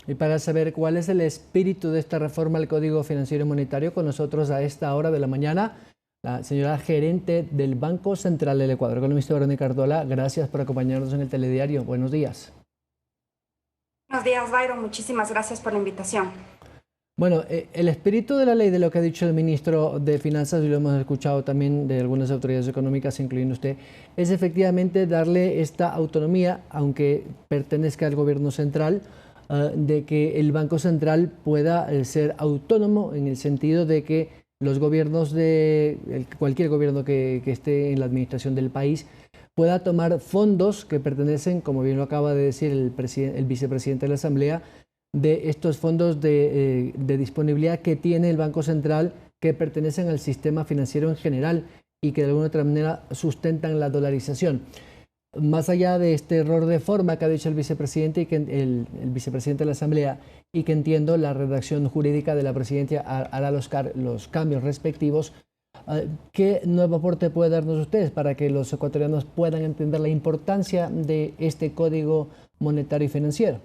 Y para saber cuál es el espíritu de esta reforma al Código Financiero y Monetario, con nosotros a esta hora de la mañana, la señora gerente del Banco Central del Ecuador, economista Verónica Artola. Gracias por acompañarnos en el Telediario. Buenos días. Buenos días, Byron. Muchísimas gracias por la invitación. Bueno, el espíritu de la ley, de lo que ha dicho el ministro de Finanzas, y lo hemos escuchado también de algunas autoridades económicas, incluyendo usted, es efectivamente darle esta autonomía, aunque pertenezca al gobierno central, de que el Banco Central pueda ser autónomo en el sentido de que los gobiernos cualquier gobierno que esté en la administración del país pueda tomar fondos que pertenecen, como bien lo acaba de decir el vicepresidente de la Asamblea, de estos fondos de disponibilidad que tiene el Banco Central, que pertenecen al sistema financiero en general y que de alguna otra manera sustentan la dolarización. Más allá de este error de forma que ha dicho el vicepresidente y que el vicepresidente de la Asamblea, y que entiendo la redacción jurídica de la presidencia hará los cambios respectivos, ¿qué nuevo aporte puede darnos ustedes para que los ecuatorianos puedan entender la importancia de este código monetario y financiero?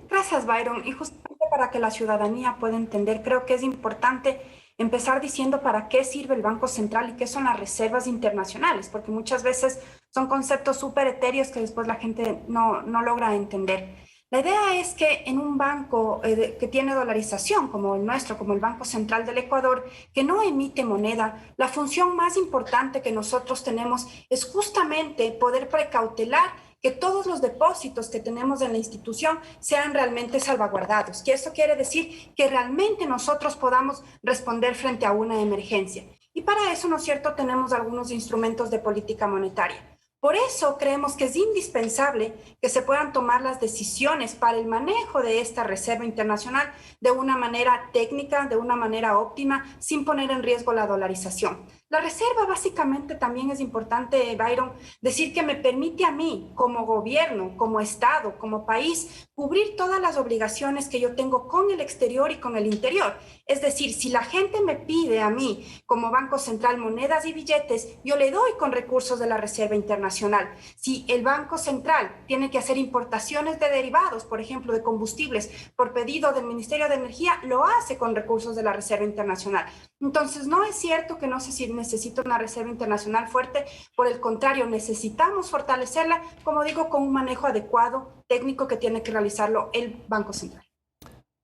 Gracias, Byron. Y justamente para que la ciudadanía pueda entender, creo que es importante empezar diciendo para qué sirve el Banco Central y qué son las reservas internacionales, porque muchas veces son conceptos súper etéreos que después la gente no logra entender. La idea es que en un banco que tiene dolarización, como el nuestro, como el Banco Central del Ecuador, que no emite moneda, la función más importante que nosotros tenemos es justamente poder precautelar que todos los depósitos que tenemos en la institución sean realmente salvaguardados. Que eso quiere decir que realmente nosotros podamos responder frente a una emergencia. Y para eso, ¿no es cierto?, tenemos algunos instrumentos de política monetaria. Por eso creemos que es indispensable que se puedan tomar las decisiones para el manejo de esta reserva internacional de una manera técnica, de una manera óptima, sin poner en riesgo la dolarización. La reserva básicamente también es importante, Byron, decir que me permite a mí, como gobierno, como Estado, como país, cubrir todas las obligaciones que yo tengo con el exterior y con el interior. Es decir, si la gente me pide a mí, como Banco Central, monedas y billetes, yo le doy con recursos de la Reserva Internacional. Si el Banco Central tiene que hacer importaciones de derivados, por ejemplo, de combustibles, por pedido del Ministerio de Energía, lo hace con recursos de la Reserva Internacional. Entonces, no es cierto que no se necesita una Reserva Internacional fuerte, por el contrario, necesitamos fortalecerla, como digo, con un manejo adecuado, técnico, que tiene que realizarlo el Banco Central.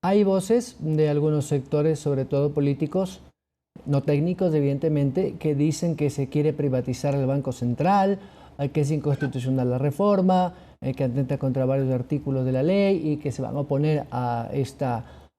Hay voces de algunos sectores, sobre todo políticos, no técnicos, evidentemente, que dicen que se quiere privatizar el Banco Central, que es inconstitucional la reforma, que atenta contra varios artículos de la ley y que se van a oponer a esta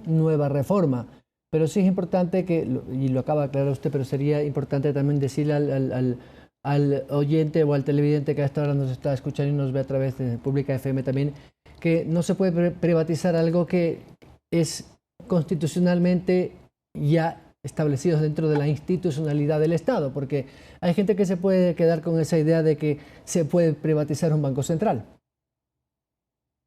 nueva reforma. Pero sí es importante que, y lo acaba de aclarar usted, pero sería importante también decirle al oyente o al televidente que a esta hora nos está escuchando y nos ve a través de Pública FM también, que no se puede privatizar algo que es constitucionalmente ya establecido dentro de la institucionalidad del Estado, porque hay gente que se puede quedar con esa idea de que se puede privatizar un banco central.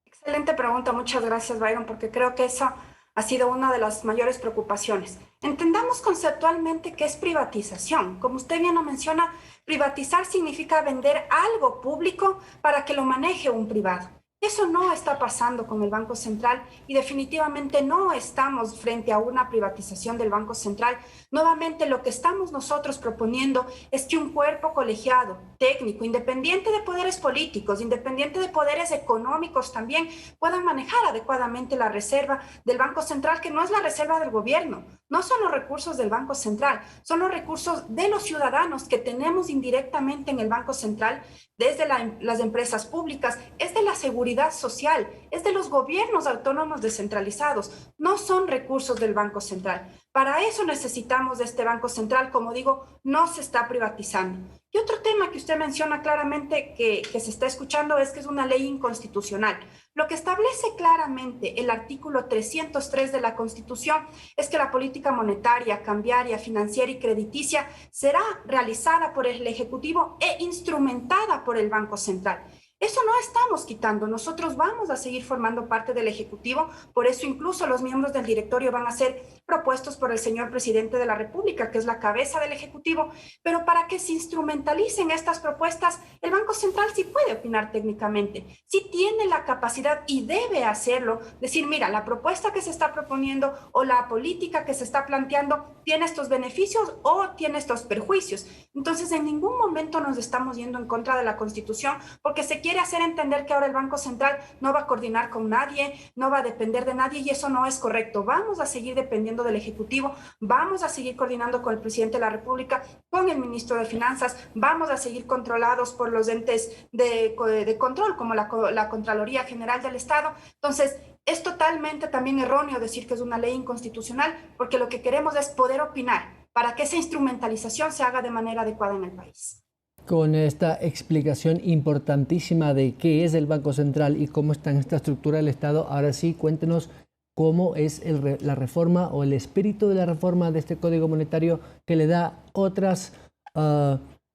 Excelente pregunta, muchas gracias, Byron, porque creo que esa ha sido una de las mayores preocupaciones. Entendamos conceptualmente qué es privatización. Como usted bien lo menciona, privatizar significa vender algo público para que lo maneje un privado. Eso no está pasando con el Banco Central y definitivamente no estamos frente a una privatización del Banco Central. Nuevamente, lo que estamos nosotros proponiendo es que un cuerpo colegiado, técnico, independiente de poderes políticos, independiente de poderes económicos también, puedan manejar adecuadamente la reserva del Banco Central, que no es la reserva del gobierno, no son los recursos del Banco Central, son los recursos de los ciudadanos que tenemos indirectamente en el Banco Central, desde las empresas públicas, es de la seguridad social, es de los gobiernos autónomos descentralizados, no son recursos del Banco Central. Para eso necesitamos de este Banco Central, como digo, no se está privatizando. Y otro tema que usted menciona claramente que se está escuchando es que es una ley inconstitucional. Lo que establece claramente el artículo 303 de la Constitución es que la política monetaria, cambiaria, financiera y crediticia será realizada por el Ejecutivo e instrumentada por el Banco Central. Eso no estamos quitando. Nosotros vamos a seguir formando parte del Ejecutivo. Por eso incluso los miembros del directorio van a ser propuestos por el señor presidente de la República, que es la cabeza del Ejecutivo. Pero para que se instrumentalicen estas propuestas, el Banco Central sí puede opinar técnicamente, sí tiene la capacidad y debe hacerlo. Decir, mira, la propuesta que se está proponiendo o la política que se está planteando tiene estos beneficios o tiene estos perjuicios. Entonces, en ningún momento nos estamos yendo en contra de la Constitución porque se quiere hacer entender que ahora el Banco Central no va a coordinar con nadie, no va a depender de nadie y eso no es correcto. Vamos a seguir dependiendo del Ejecutivo, vamos a seguir coordinando con el presidente de la República, con el ministro de Finanzas, vamos a seguir controlados por los entes de control como la Contraloría General del Estado. Entonces, es totalmente también erróneo decir que es una ley inconstitucional porque lo que queremos es poder opinar para que esa instrumentalización se haga de manera adecuada en el país. Con esta explicación importantísima de qué es el Banco Central y cómo está en esta estructura del Estado, ahora sí, cuéntenos cómo es la reforma o el espíritu de la reforma de este Código Monetario que le da otras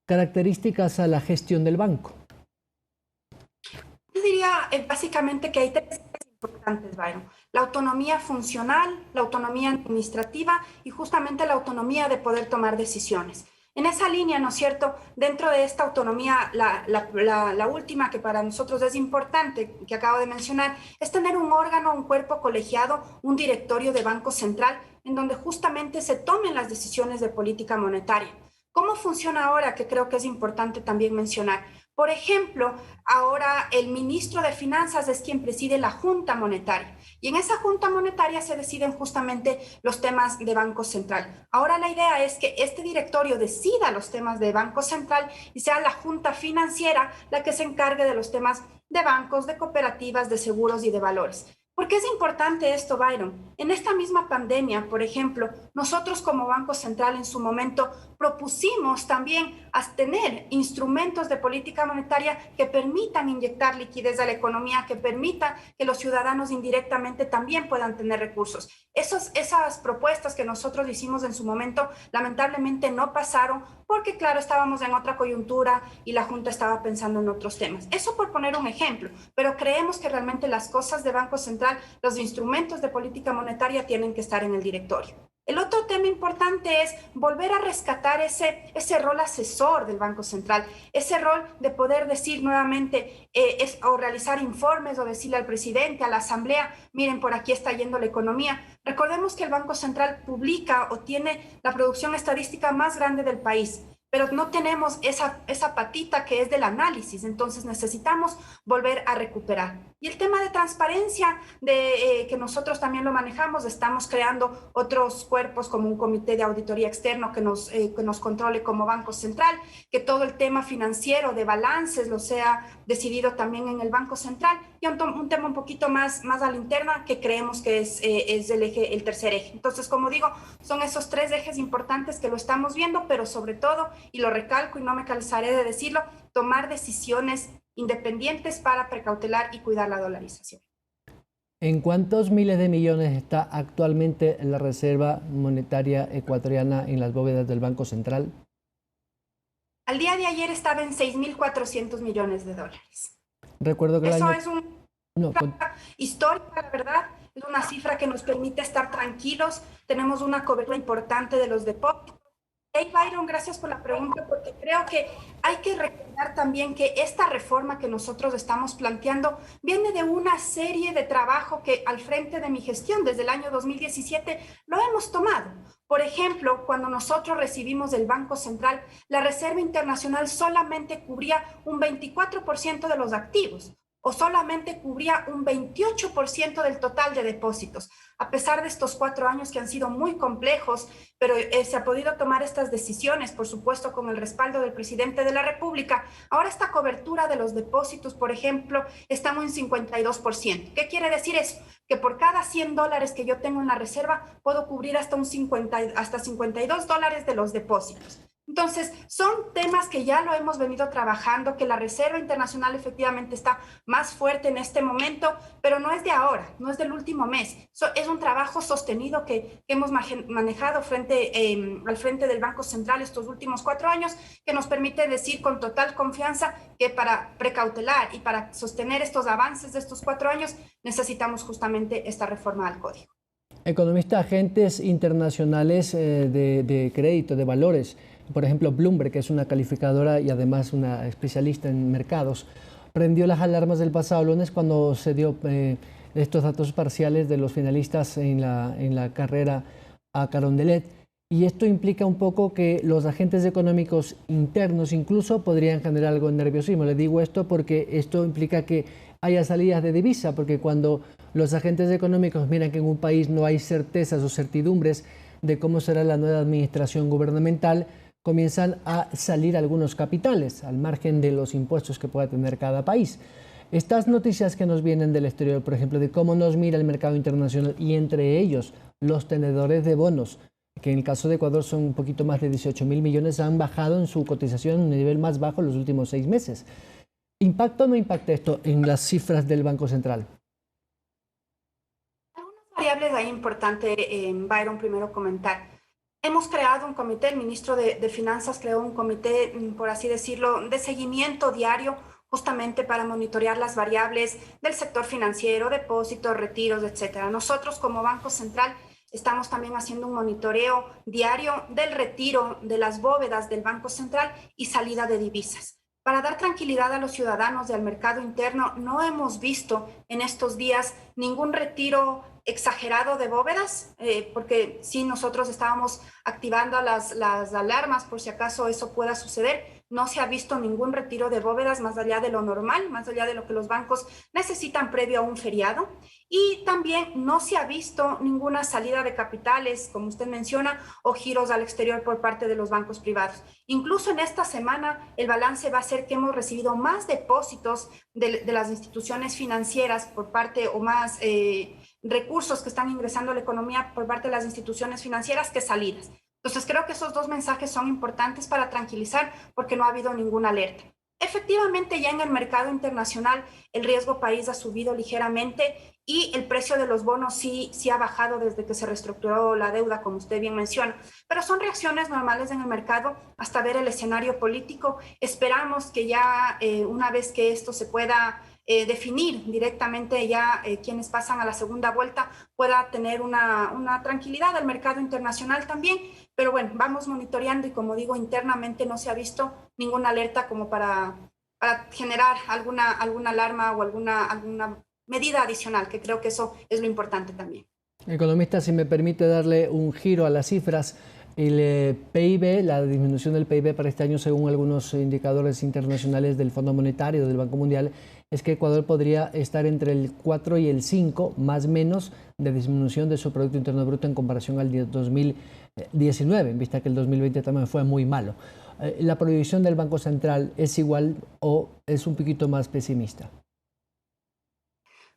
características a la gestión del banco. Yo diría básicamente que hay tres importantes, Byron. La autonomía funcional, la autonomía administrativa y justamente la autonomía de poder tomar decisiones. En esa línea, ¿no es cierto? Dentro de esta autonomía, la última que para nosotros es importante, que acabo de mencionar, es tener un órgano, un cuerpo colegiado, un directorio de Banco Central, en donde justamente se tomen las decisiones de política monetaria. ¿Cómo funciona ahora? Que creo que es importante también mencionar. Por ejemplo, ahora el ministro de Finanzas es quien preside la Junta Monetaria y en esa Junta Monetaria se deciden justamente los temas de Banco Central. Ahora la idea es que este directorio decida los temas de Banco Central y sea la Junta Financiera la que se encargue de los temas de bancos, de cooperativas, de seguros y de valores. ¿Por qué es importante esto, Byron? En esta misma pandemia, por ejemplo, nosotros como Banco Central en su momento propusimos también tener instrumentos de política monetaria que permitan inyectar liquidez a la economía, que permitan que los ciudadanos indirectamente también puedan tener recursos. Esas propuestas que nosotros hicimos en su momento lamentablemente no pasaron porque, claro, estábamos en otra coyuntura y la Junta estaba pensando en otros temas. Eso por poner un ejemplo, pero creemos que realmente las cosas de Banco Central, los instrumentos de política monetaria tienen que estar en el directorio. El otro tema importante es volver a rescatar ese rol asesor del Banco Central, ese rol de poder decir nuevamente o realizar informes o decirle al presidente, a la asamblea, miren, por aquí está yendo la economía. Recordemos que el Banco Central publica o tiene la producción estadística más grande del país, pero no tenemos esa patita que es del análisis, entonces necesitamos volver a recuperar. Y el tema de transparencia, que nosotros también lo manejamos, estamos creando otros cuerpos como un comité de auditoría externo que nos controle como Banco Central, que todo el tema financiero de balances lo sea decidido también en el Banco Central, y un tema un poquito más a la interna que creemos que es el tercer eje. Entonces, como digo, son esos tres ejes importantes que lo estamos viendo, pero sobre todo, y lo recalco y no me cansaré de decirlo, tomar decisiones independientes para precautelar y cuidar la dolarización. ¿En cuántos miles de millones está actualmente la reserva monetaria ecuatoriana en las bóvedas del Banco Central? Al día de ayer estaba en 6.400 millones de dólares. Recuerdo que eso es una cifra histórica, la verdad. Es una cifra que nos permite estar tranquilos. Tenemos una cobertura importante de los depósitos. Hey, Byron, gracias por la pregunta, porque creo que hay que recordar también que esta reforma que nosotros estamos planteando viene de una serie de trabajo que al frente de mi gestión desde el año 2017 lo hemos tomado. Por ejemplo, cuando nosotros recibimos del Banco Central, la Reserva Internacional solamente cubría un 24% de los activos o solamente cubría un 28% del total de depósitos. A pesar de estos 4 años que han sido muy complejos, pero se ha podido tomar estas decisiones, por supuesto, con el respaldo del presidente de la República. Ahora esta cobertura de los depósitos, por ejemplo, estamos en 52%. ¿Qué quiere decir eso? Que por cada $100 que yo tengo en la reserva, puedo cubrir hasta $52 de los depósitos. Entonces, son temas que ya lo hemos venido trabajando, que la Reserva Internacional efectivamente está más fuerte en este momento, pero no es de ahora, no es del último mes. Es un trabajo sostenido que hemos manejado al frente del Banco Central estos últimos 4 años, que nos permite decir con total confianza que para precautelar y para sostener estos avances de estos 4 años necesitamos justamente esta reforma al código. Economista, agentes internacionales de crédito, de valores, por ejemplo Bloomberg, que es una calificadora y además una especialista en mercados, prendió las alarmas del pasado lunes cuando se dio estos datos parciales de los finalistas en la carrera a Carondelet. Y esto implica un poco que los agentes económicos internos incluso podrían generar algo de nerviosismo. Le digo esto porque esto implica que haya salidas de divisa, porque cuando los agentes económicos miran que en un país no hay certezas o certidumbres de cómo será la nueva administración gubernamental, comienzan a salir algunos capitales al margen de los impuestos que pueda tener cada país. Estas noticias que nos vienen del exterior, por ejemplo, de cómo nos mira el mercado internacional y entre ellos los tenedores de bonos, que en el caso de Ecuador son un poquito más de 18.000 millones, han bajado en su cotización a un nivel más bajo en los últimos 6 meses. ¿Impacta o no impacta esto en las cifras del Banco Central? Algunas variables ahí importante, Byron, primero comentar. Hemos creado un comité, el ministro de Finanzas creó un comité, por así decirlo, de seguimiento diario, justamente para monitorear las variables del sector financiero, depósitos, retiros, etcétera. Nosotros como Banco Central estamos también haciendo un monitoreo diario del retiro de las bóvedas del Banco Central y salida de divisas. Para dar tranquilidad a los ciudadanos y al mercado interno, no hemos visto en estos días ningún retiro exagerado de bóvedas, porque sí nosotros estábamos activando las alarmas por si acaso eso pueda suceder. No se ha visto ningún retiro de bóvedas más allá de lo normal, más allá de lo que los bancos necesitan previo a un feriado. Y también no se ha visto ninguna salida de capitales, como usted menciona, o giros al exterior por parte de los bancos privados. Incluso en esta semana el balance va a ser que hemos recibido más depósitos de las instituciones financieras por parte o más recursos que están ingresando a la economía por parte de las instituciones financieras que salidas. Entonces creo que esos dos mensajes son importantes para tranquilizar porque no ha habido ninguna alerta. Efectivamente, ya en el mercado internacional el riesgo país ha subido ligeramente y el precio de los bonos sí ha bajado desde que se reestructuró la deuda, como usted bien menciona. Pero son reacciones normales en el mercado hasta ver el escenario político. Esperamos que ya una vez que esto se pueda definir directamente ya quienes pasan a la segunda vuelta pueda tener una tranquilidad al mercado internacional también. Pero bueno, vamos monitoreando y como digo, internamente no se ha visto ninguna alerta como para generar alguna alarma o alguna medida adicional, que creo que eso es lo importante también. Economista, si me permite darle un giro a las cifras, el PIB, la disminución del PIB para este año, según algunos indicadores internacionales del Fondo Monetario, del Banco Mundial, es que Ecuador podría estar entre el 4 y el 5, más o menos, de disminución de su Producto Interno Bruto en comparación al 2019, en vista que el 2020 también fue muy malo. ¿La proyección del Banco Central es igual o es un poquito más pesimista?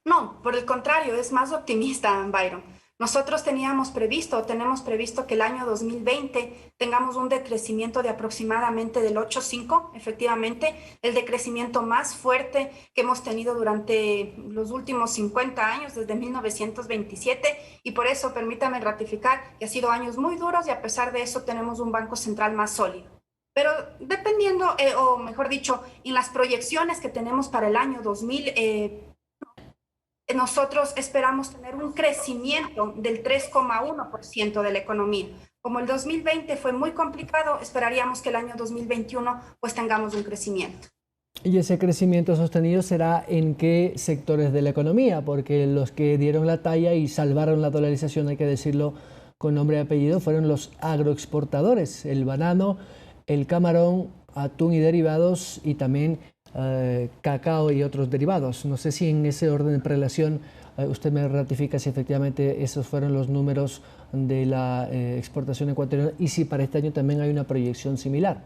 No, por el contrario, es más optimista, Byron. Nosotros tenemos previsto que el año 2020 tengamos un decrecimiento de aproximadamente del 8,5, efectivamente, el decrecimiento más fuerte que hemos tenido durante los últimos 50 años, desde 1927, y por eso permítame ratificar que ha sido años muy duros y a pesar de eso tenemos un Banco Central más sólido. Pero dependiendo, o mejor dicho, en las proyecciones que tenemos para el año 2000, nosotros esperamos tener un crecimiento del 3,1% de la economía. Como el 2020 fue muy complicado, esperaríamos que el año 2021 pues tengamos un crecimiento. ¿Y ese crecimiento sostenido será en qué sectores de la economía? Porque los que dieron la talla y salvaron la dolarización, hay que decirlo con nombre y apellido, fueron los agroexportadores, el banano, el camarón, atún y derivados y también cacao y otros derivados. No sé si en ese orden de prelación usted me ratifica si efectivamente esos fueron los números de la exportación ecuatoriana y si para este año también hay una proyección similar.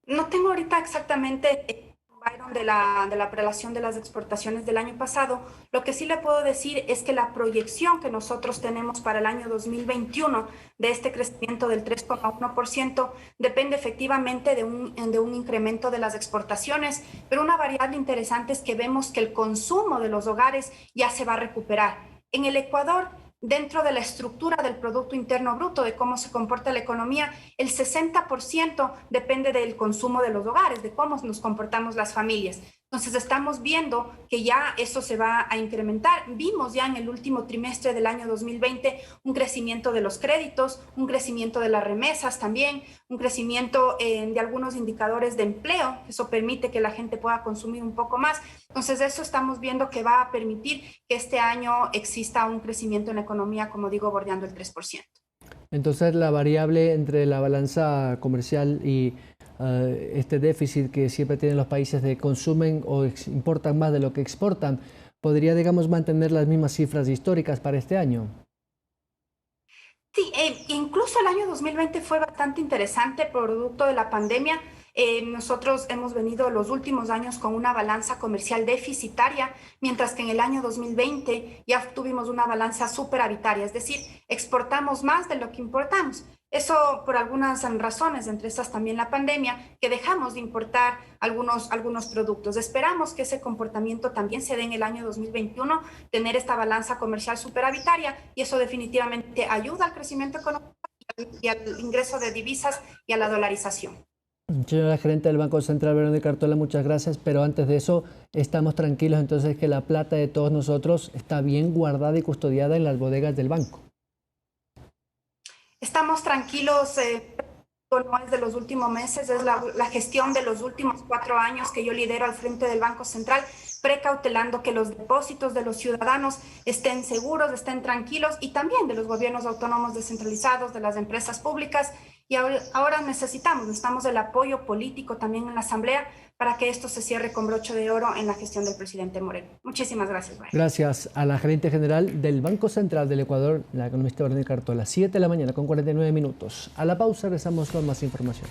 No tengo ahorita exactamente, Byron, de la prelación de las exportaciones del año pasado, lo que sí le puedo decir es que la proyección que nosotros tenemos para el año 2021 de este crecimiento del 3,1% depende efectivamente de un incremento de las exportaciones, pero una variable interesante es que vemos que el consumo de los hogares ya se va a recuperar. En el Ecuador, dentro de la estructura del Producto Interno Bruto, de cómo se comporta la economía, el 60% depende del consumo de los hogares, de cómo nos comportamos las familias. Entonces estamos viendo que ya eso se va a incrementar. Vimos ya en el último trimestre del año 2020 un crecimiento de los créditos, un crecimiento de las remesas también, un crecimiento de algunos indicadores de empleo. Eso permite que la gente pueda consumir un poco más. Entonces eso estamos viendo que va a permitir que este año exista un crecimiento en la economía, como digo, bordeando el 3%. Entonces la variable entre la balanza comercial y este déficit que siempre tienen los países de consumen o importan más de lo que exportan, ¿podría, digamos, mantener las mismas cifras históricas para este año? Sí, incluso el año 2020 fue bastante interesante producto de la pandemia. Nosotros hemos venido los últimos años con una balanza comercial deficitaria, mientras que en el año 2020 ya tuvimos una balanza superavitaria, es decir, exportamos más de lo que importamos. Eso por algunas razones, entre estas también la pandemia, que dejamos de importar algunos productos. Esperamos que ese comportamiento también se dé en el año 2021, tener esta balanza comercial superavitaria, y eso definitivamente ayuda al crecimiento económico y al ingreso de divisas y a la dolarización. Señora gerente del Banco Central, Verónica Artola, muchas gracias, pero antes de eso, estamos tranquilos entonces que la plata de todos nosotros está bien guardada y custodiada en las bodegas del banco. Estamos tranquilos, no es de los últimos meses, es la gestión de los últimos 4 años que yo lidero al frente del Banco Central, precautelando que los depósitos de los ciudadanos estén seguros, estén tranquilos, y también de los gobiernos autónomos descentralizados, de las empresas públicas. Y ahora necesitamos el apoyo político también en la Asamblea para que esto se cierre con broche de oro en la gestión del presidente Moreno. Muchísimas gracias, Brian. Gracias a la gerente general del Banco Central del Ecuador, la economista Verónica Artola. 7 de la mañana con 49 minutos. A la pausa regresamos con más información.